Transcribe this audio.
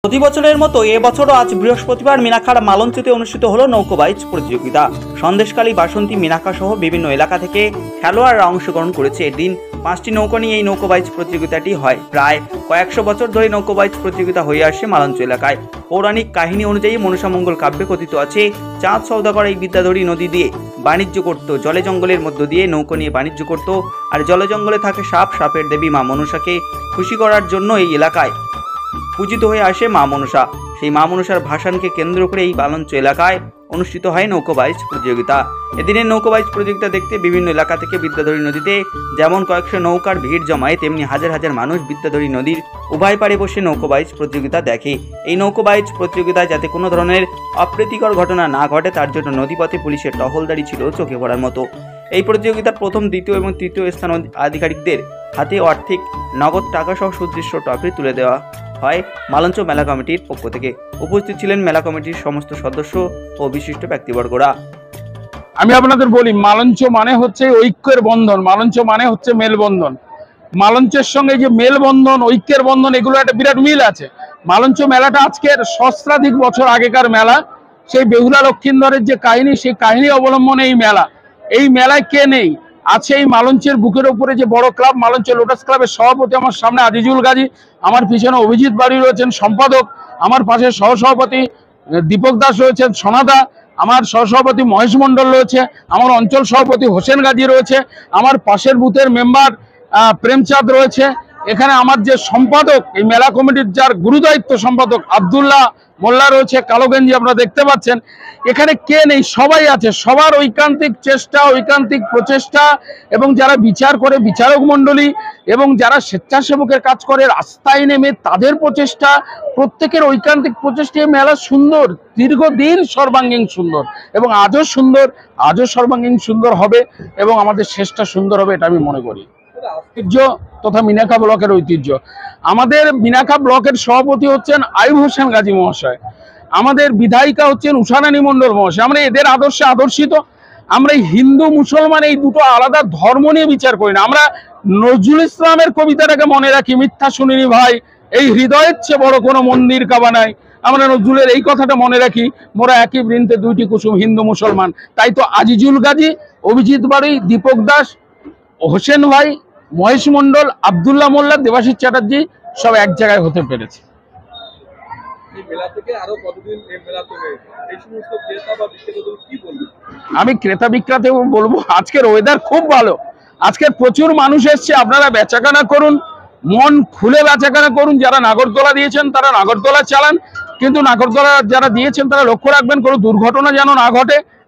প্রতি বছরের মতো এবছরও আজ বৃহস্পতিবার মিনাখার মালঞ্চতে অনুষ্ঠিত হলো নৌকোবাইচ প্রতিযোগিতা। সন্দেশখালী, বাসন্তী, মিনাখা সহ বিভিন্ন এলাকা থেকে খেলোয়াড়রা অংশগ্রহণ করেছে। এদিন 5টি নৌকা নিয়ে এই নৌকোবাইচ প্রতিযোগিতাটি হয়। প্রায় কয়েকশো বছর ধরে নৌকোবাইচ প্রতিযোগিতা হয়ে আসছে মালঞ্চ এলাকায়। পৌরাণিক কাহিনী অনুযায়ী মনসামঙ্গল কাব্যে কথিত আছে, চাঁদ সওদাগর এই বিদ্যাধরী নদী দিয়ে বাণিজ্য করত, জলে জঙ্গলের মধ্য দিয়ে নৌকো নিয়ে বাণিজ্য করত। আর জলে জঙ্গলে থাকে সাপ, সাপের দেবী মা মনসাকে খুশি করার জন্য এই এলাকায় পূজিত হয়ে আসে মা মনসা। সেই মা মনসার ভাসানকে কেন্দ্র করে এই বালঞ্চ এলাকায় অনুষ্ঠিত হয় নৌকোবাইচ প্রতিযোগিতা। এদিনের নৌকোবাইচ প্রতিযোগিতা দেখতে বিভিন্ন এলাকা থেকে বিদ্যাধরী নদীতে যেমন কয়েকশো নৌকার ভিড় জমায়, তেমনি হাজার হাজার মানুষ বিদ্যাধরী নদীর উভয় পাড়ে বসে নৌকোবাইচ প্রতিযোগিতা দেখে। এই নৌকোবাইচ প্রতিযোগিতায় যাতে কোনো ধরনের অপ্রীতিকর ঘটনা না ঘটে তার জন্য নদীপথে পুলিশের টহলদারি ছিল চোখে পড়ার মতো। এই প্রতিযোগিতার প্রথম, দ্বিতীয় এবং তৃতীয় স্থান আধিকারিকদের হাতে আর্থিক নগদ টাকা সহ সুদৃশ্য ট্রফি তুলে দেওয়া হয় মালঞ্চ মেলা কমিটির পক্ষ থেকে। উপস্থিত ছিলেন মেলা কমিটির সমস্ত সদস্য ও বিশিষ্ট ব্যক্তিবর্গরা। আমি আপনাদের বলি, মালঞ্চ মানে হচ্ছে ঐক্যের বন্ধন, মালঞ্চ মানে হচ্ছে মেলবন্ধন। মালঞ্চের সঙ্গে যে মেলবন্ধন, ঐক্যের বন্ধন, এগুলো একটা বিরাট মিল আছে। মালঞ্চ মেলাটা আজকের সহস্রাধিক বছর আগেকার মেলা। সেই বেহুলা লক্ষিন্দরের যে কাহিনী, সেই কাহিনী অবলম্বনে এই মেলা। এই মেলায় কে নেই? আছে এই মালঞ্চের বুকের উপরে যে বড় ক্লাব মালঞ্চ লোটাস ক্লাবের সভাপতি আমার সামনে আজিজুল গাজী, আমার পিছনে অভিজিৎ বাড়ি রয়েছেন সম্পাদক, আমার পাশে সহসভাপতি দীপক দাস রয়েছেন, সোনাদা, আমার সহসভাপতি মহেশ মন্ডল রয়েছে, আমার অঞ্চল সভাপতি হোসেন গাজী রয়েছে, আমার পাশের বুথের মেম্বার প্রেমচাঁদ রয়েছে। এখানে আমার যে সম্পাদক, এই মেলা কমিটির যার গুরুদায়িত্ব সম্পাদক আব্দুল্লাহ মোল্লা রয়েছে, কালো গেঞ্জি আপনারা দেখতে পাচ্ছেন। এখানে কে নেই? সবাই আছে। সবার ঐকান্তিক চেষ্টা, ঐকান্তিক প্রচেষ্টা, এবং যারা বিচার করে বিচারক মণ্ডলী, এবং যারা স্বেচ্ছাসেবকের কাজ করে রাস্তায় নেমে তাদের প্রচেষ্টা, প্রত্যেকের ঐকান্তিক প্রচেষ্টা এই মেলা সুন্দর, দীর্ঘদিন সর্বাঙ্গীন সুন্দর, এবং আজও সুন্দর, আজও সর্বাঙ্গীন সুন্দর হবে, এবং আমাদের শেষটা সুন্দর হবে, এটা আমি মনে করি। ঐতিহ্য তথা মিনাখা ব্লকের ঐতিহ্য। আমাদের মিনাখা ব্লকের সভাপতি হচ্ছেন আইয়ুব হোসেন গাজী মহাশয়, আমাদের বিধায়িকা হচ্ছেন উষারানী মণ্ডল মহাশয়। আমরা এদের আদর্শে আদর্শিত। আমরা হিন্দু মুসলমান এই দুটো আলাদা ধর্ম নিয়ে বিচার করি না। আমরা নজরুল ইসলামের কবিতাটাকে মনে রাখি, মিথ্যা শুনিনি ভাই, এই হৃদয়ের চেয়ে বড় কোনো মন্দির কাবা নাই। আমরা নজরুলের এই কথাটা মনে রাখি, মোরা একই বৃন্তে দুইটি কুসুম, হিন্দু মুসলমান। তাই তো আজিজুল গাজী, অভিজিৎ বাড়ি, দীপক দাস, হোসেন ভাই, মহেশ মন্ডল, আব্দুল্লাহ মোল্লা, দেবাশিস চ্যাটার্জি সব এক জায়গায় হতে পেরেছে। আমি ক্রেতা বিক্রেতা বলবো, আজকের ওয়েদার খুব ভালো, আজকের প্রচুর মানুষ এসছে। আপনারা বেচাকেনা করুন, মন খুলে বেচাকেনা করুন। যারা নাগরদোলা দিয়েছেন তারা নাগরদোলা চালান, কিন্তু নাগরদোলা যারা দিয়েছেন তারা লক্ষ্য রাখবেন কোনো দুর্ঘটনা যেন না ঘটে।